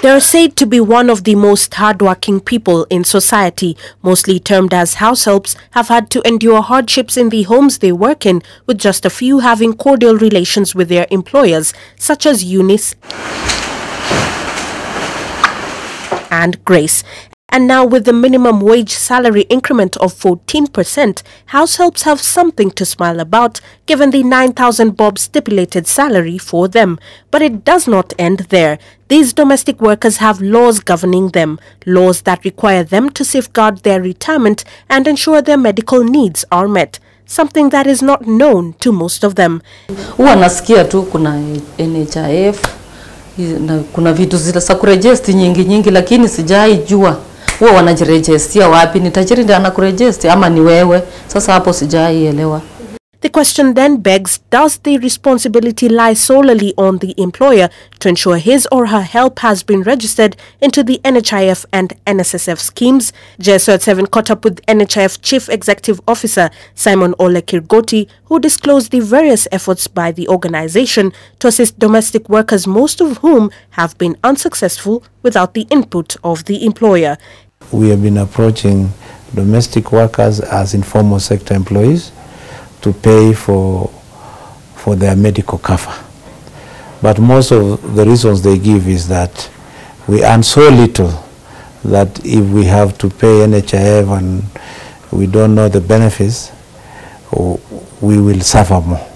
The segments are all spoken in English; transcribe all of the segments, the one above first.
They are said to be one of the most hardworking people in society, mostly termed as househelps, have had to endure hardships in the homes they work in, with just a few having cordial relations with their employers, such as Eunice and Grace. And now, with the minimum wage salary increment of 14%, househelps have something to smile about, given the 9,000 bob stipulated salary for them. But it does not end there. These domestic workers have laws governing them, laws that require them to safeguard their retirement and ensure their medical needs are met, something that is not known to most of them. Huwa nasikia tu kuna NHSF, kuna vitu za kurejesti nyingi lakini sijaijua. Huwa wanajirejestia wapi? Ni tajiri ndiye anakurejesti ama ni wewe? Sasa hapo sijaielewa. The question then begs, does the responsibility lie solely on the employer to ensure his or her help has been registered into the NHIF and NSSF schemes? JSO7 caught up with NHIF Chief Executive Officer Simon Olekirgoti, who disclosed the various efforts by the organization to assist domestic workers, most of whom have been unsuccessful without the input of the employer. We have been approaching domestic workers as informal sector employees to pay for their medical cover. But most of the reasons they give is that we earn so little that if we have to pay NHIF and we don't know the benefits, we will suffer more.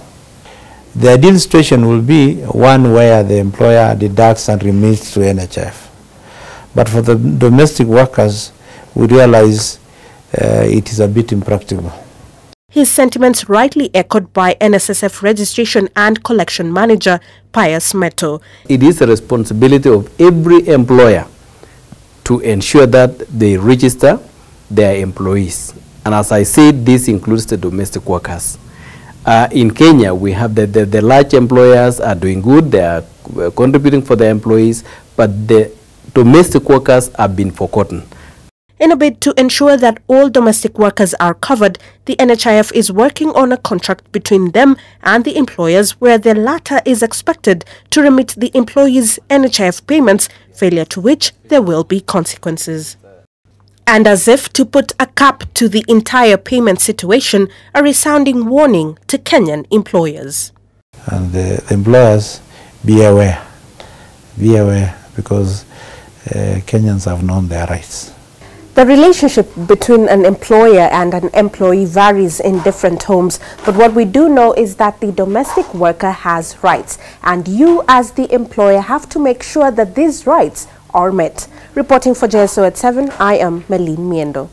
The ideal situation will be one where the employer deducts and remits to NHIF. But for the domestic workers, we realize it is a bit impractical. His sentiments rightly echoed by NSSF Registration and Collection Manager Pius Meto. It is the responsibility of every employer to ensure that they register their employees. And as I said, this includes the domestic workers. In Kenya, we have the large employers are doing good, they are contributing for their employees, but the domestic workers have been forgotten. In a bid to ensure that all domestic workers are covered, the NHIF is working on a contract between them and the employers where the latter is expected to remit the employees' NHIF payments, failure to which there will be consequences. And as if to put a cap to the entire payment situation, a resounding warning to Kenyan employers. And the employers, be aware because Kenyans have known their rights. The relationship between an employer and an employee varies in different homes, but what we do know is that the domestic worker has rights, and you as the employer have to make sure that these rights are met. Reporting for JSO at 7, I am Melline Myendo.